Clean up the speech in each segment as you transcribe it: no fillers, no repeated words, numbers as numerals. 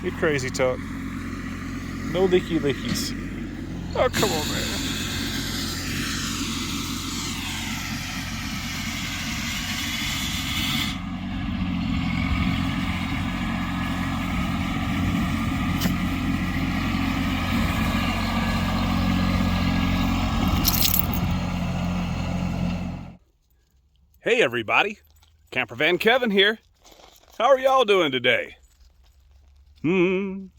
You crazy talk. No licky lickies. Oh, come on, man. Hey everybody, Camper Van Kevin here. How are y'all doing today? Me?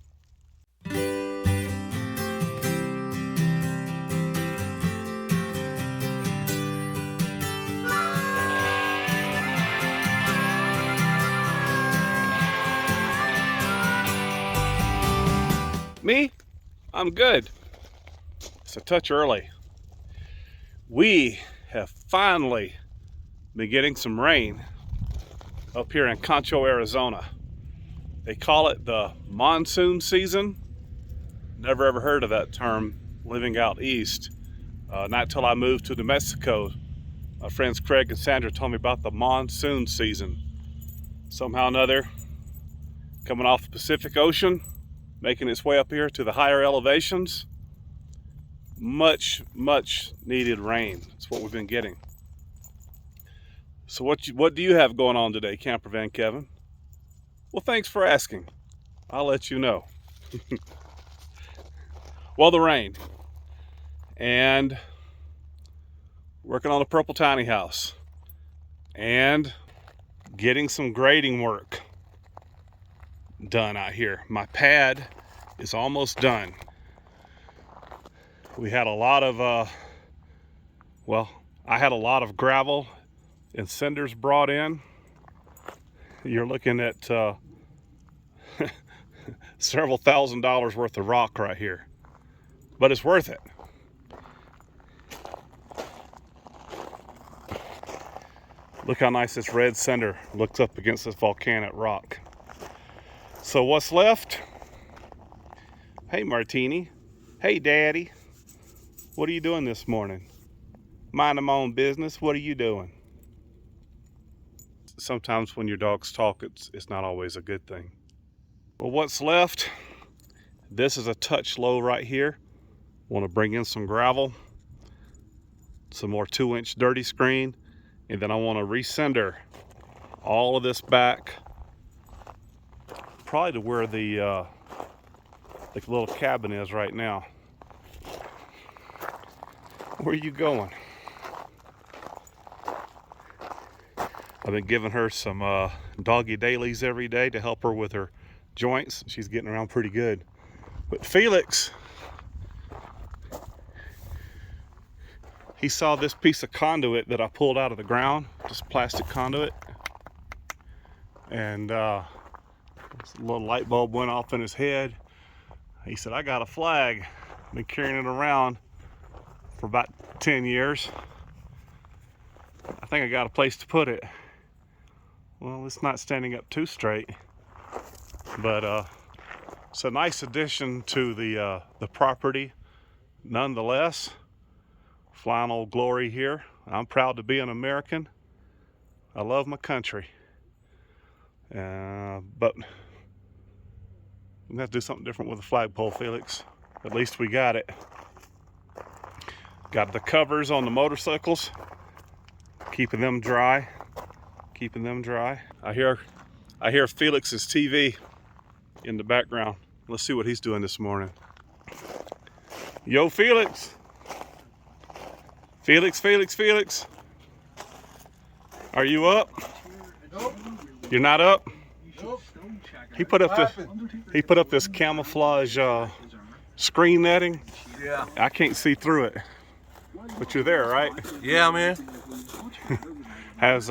I'm good. It's a touch early. We have finally been getting some rain up here in Concho, Arizona. They call it the monsoon season. Never ever heard of that term living out east. Not till I moved to New Mexico. My friends Craig and Sandra told me about the monsoon season. Somehow or another, coming off the Pacific Ocean, making its way up here to the higher elevations. Much needed rain. That's what we've been getting. So what do you have going on today, Camper Van Kevin? Well, thanks for asking. I'll let you know. Well, the rain. And working on a purple tiny house. And getting some grading work done out here. My pad is almost done. We had a lot of, I had a lot of gravel and cinders brought in. You're looking at several $1,000s worth of rock right here, but it's worth it. Look how nice this red cinder looks up against this volcanic rock. So what's left? Hey Martini, hey Daddy, what are you doing this morning? Minding my own business. What are you doing? Sometimes when your dogs talk, it's not always a good thing. Well, what's left? This is a touch low right here. Want to bring in some gravel, some more 2-inch dirty screen, and then I want to re-cinder all of this back, probably to where the little cabin is right now. Where are you going? I've been giving her some doggy dailies every day to help her with her joints. She's getting around pretty good. But Felix, he saw this piece of conduit that I pulled out of the ground, just plastic conduit. And a little light bulb went off in his head. He said, I got a flag. I've been carrying it around for about 10 years. I think I got a place to put it. Well, it's not standing up too straight, but it's a nice addition to the property nonetheless. Flying Old Glory here. I'm proud to be an American. I love my country. But I'm gonna have to do something different with the flagpole, Felix. At least we got it. Got the covers on the motorcycles, keeping them dry. I hear Felix's TV in the background. Let's see what he's doing this morning. Yo, Felix. Felix. Are you up? Nope. You're not up? Nope. He put up this camouflage screen netting. Yeah. I can't see through it. But you're there, right? Yeah, man. Has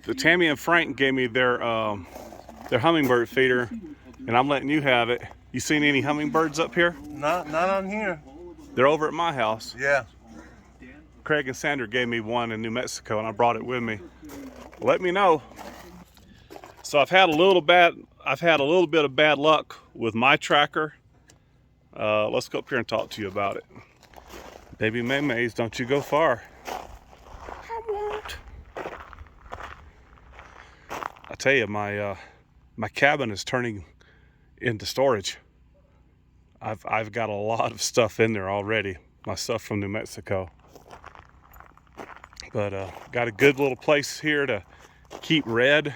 the Tammy and Frank gave me their hummingbird feeder, and I'm letting you have it. You seen any hummingbirds up here? Not on here. They're over at my house. Yeah. Craig and Sandra gave me one in New Mexico, and I brought it with me. Let me know. So I've had a little bit of bad luck with my tracker. Let's go up here and talk to you about it. Baby MaeMaes, don't you go far. I won't. I tell you, my cabin is turning into storage. I've got a lot of stuff in there already, my stuff from New Mexico. But got a good little place here to keep red.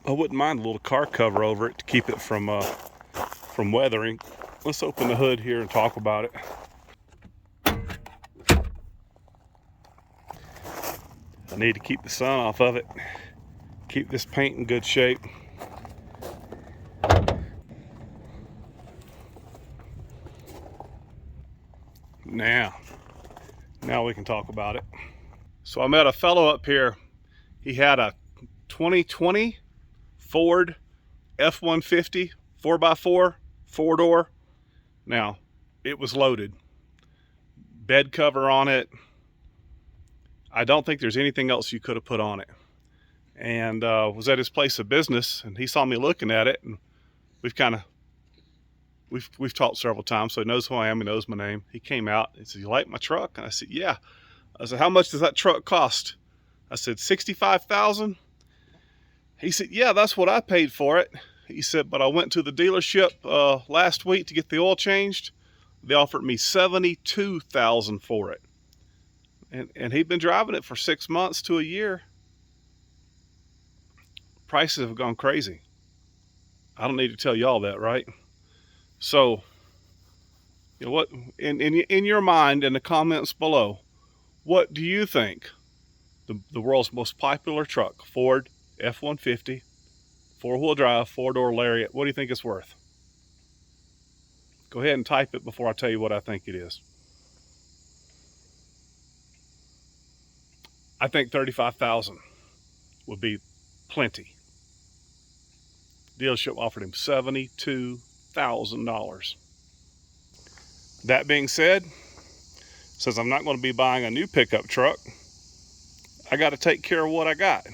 I wouldn't mind a little car cover over it to keep it from weathering. Let's open the hood here and talk about it. I need to keep the sun off of it. Keep this paint in good shape. Now we can talk about it. So I met a fellow up here. He had a 2020 Ford F-150 4x4 4-door. Now, it was loaded. Bed cover on it. I don't think there's anything else you could have put on it. And was at his place of business, and he saw me looking at it, and we've talked several times, so he knows who I am, he knows my name. He came out and said, "You like my truck?" And I said, "Yeah." I said, "How much does that truck cost?" I said, $65,000. He said, "Yeah, that's what I paid for it." He said, "But I went to the dealership last week to get the oil changed. They offered me $72,000 for it." And he'd been driving it for 6 months to a year. Prices have gone crazy. I don't need to tell y'all that, right? So, you know what? In your mind, in the comments below, what do you think the world's most popular truck, Ford F-150, 4-wheel drive, 4-door Lariat, what do you think it's worth? Go ahead and type it before I tell you what I think it is. I think $35,000 would be plenty. Dealership offered him $72,000. That being said, since I'm not going to be buying a new pickup truck, I got to take care of what I got.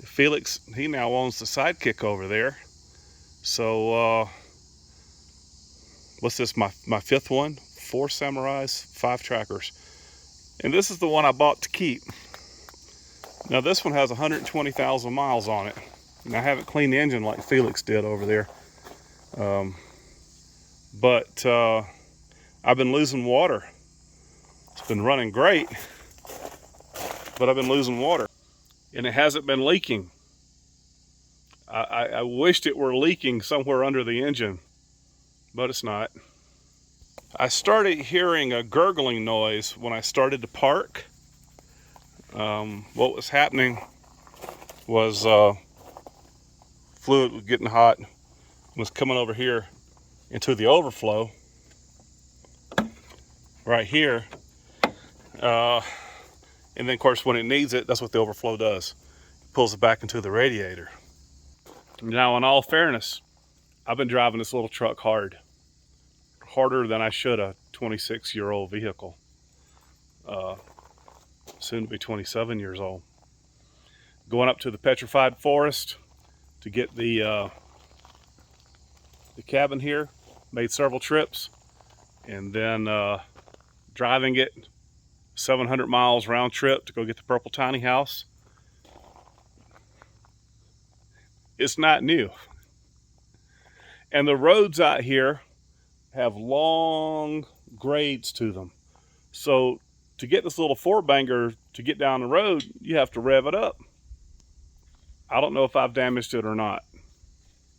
Felix, he now owns the Sidekick over there. So, what's this, my fifth one? 4 Samurais, 5 trackers. And this is the one I bought to keep. Now this one has 120,000 miles on it. And I haven't cleaned the engine like Felix did over there. But I've been losing water. It's been running great, but I've been losing water. And it hasn't been leaking. I wished it were leaking somewhere under the engine, but it's not. I started hearing a gurgling noise when I started to park. What was happening was fluid was getting hot, was coming over here into the overflow right here. And then of course when it needs it, that's what the overflow does. It pulls it back into the radiator. Now in all fairness, I've been driving this little truck harder than I should a 26-year-old vehicle. Soon to be 27 years old. Going up to the petrified forest to get the cabin here, made several trips, and then driving it 700 miles round trip to go get the purple tiny house. It's not new. And the roads out here have long grades to them. So to get this little 4-banger to get down the road, you have to rev it up. I don't know if I've damaged it or not.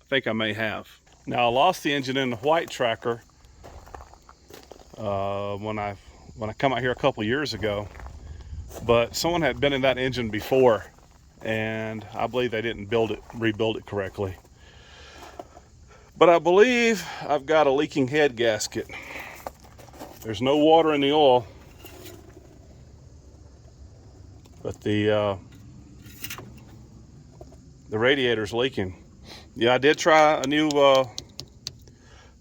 I think I may have. Now I lost the engine in the white tracker when I come out here a couple years ago, but someone had been in that engine before, and I believe they didn't rebuild it correctly. But I believe I've got a leaking head gasket. There's no water in the oil, but the radiator's leaking. Yeah, I did try a new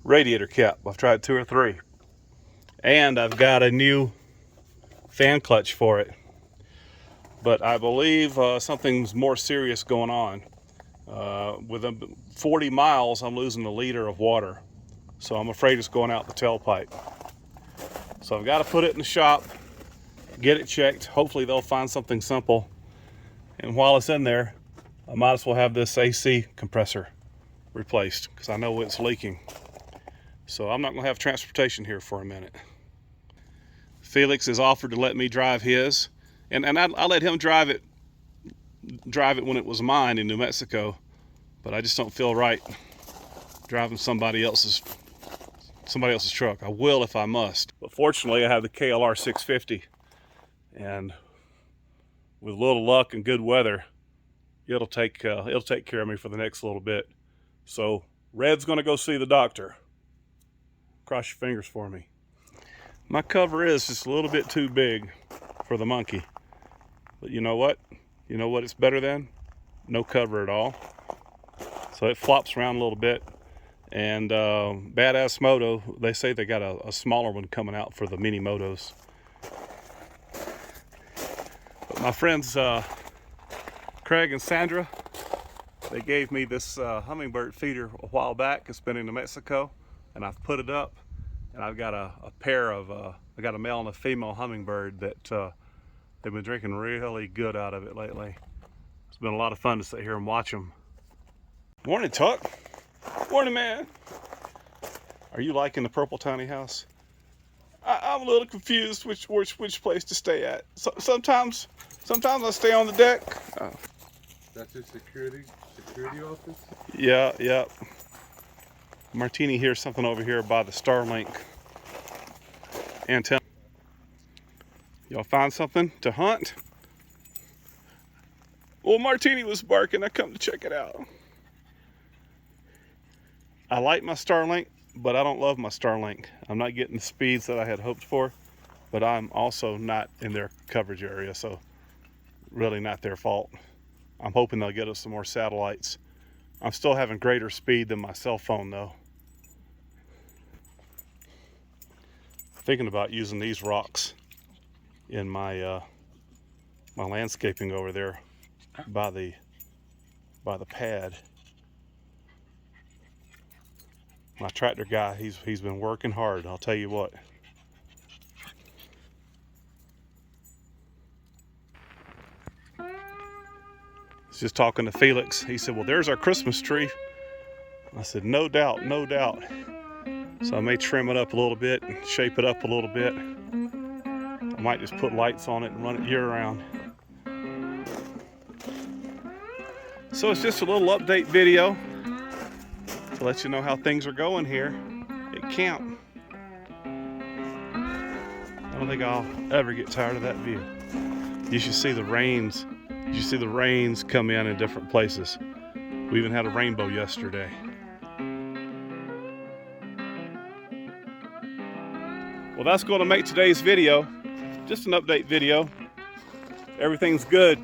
radiator cap. I've tried 2 or 3. And I've got a new fan clutch for it. But I believe something's more serious going on. Within 40 miles, I'm losing a liter of water. So I'm afraid it's going out the tailpipe. So I've got to put it in the shop, get it checked. Hopefully they'll find something simple. And while it's in there, I might as well have this AC compressor replaced because I know it's leaking. So I'm not going to have transportation here for a minute. Felix has offered to let me drive his, and I let him drive it when it was mine in New Mexico, but I just don't feel right driving somebody else's truck. I will if I must. But fortunately, I have the KLR 650, and with a little luck and good weather, it'll take care of me for the next little bit. So Red's going to go see the doctor. Cross your fingers for me. My cover is just a little bit too big for the monkey. But you know what? You know what it's better than? No cover at all. So it flops around a little bit. And Badass Moto, they say they got a smaller one coming out for the mini motos. But my friends Craig and Sandra, they gave me this hummingbird feeder a while back. It's been in New Mexico, and I've put it up. And I've got a pair of, I got a male and a female hummingbird that they've been drinking really good out of it lately. It's been a lot of fun to sit here and watch them. Morning, Tuck. Morning, man. Are you liking the purple tiny house? I'm a little confused which place to stay at. Sometimes I stay on the deck. That's your security office? Yeah. Martini hears something over here by the Starlink antenna. Y'all find something to hunt? Well, Martini was barking. I come to check it out. I like my Starlink, but I don't love my Starlink. I'm not getting the speeds that I had hoped for, but I'm also not in their coverage area, so really not their fault. I'm hoping they'll get us some more satellites. I'm still having greater speed than my cell phone though. Thinking about using these rocks in my my landscaping over there by the pad. My tractor guy, he's been working hard, I'll tell you what. Just talking to Felix. He said, well, there's our Christmas tree. I said, no doubt, no doubt. So I may trim it up a little bit and shape it up a little bit. I might just put lights on it and run it year round. So it's just a little update video to let you know how things are going here at camp. I don't think I'll ever get tired of that view. You should see the rains. You see the rains come in different places. We even had a rainbow yesterday. Well, that's going to make today's video just an update video. Everything's good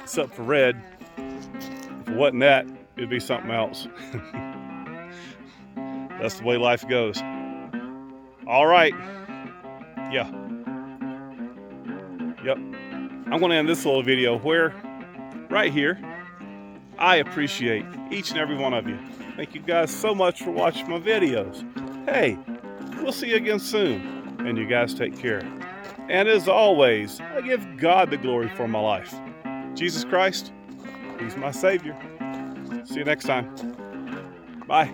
except for Red. If it wasn't that, it'd be something else. That's the way life goes. All right. Yeah. Yep. I'm going to end this little video where, right here, I appreciate each and every one of you. Thank you guys so much for watching my videos. Hey, we'll see you again soon, and you guys take care. And as always, I give God the glory for my life. Jesus Christ, He's my Savior. See you next time. Bye.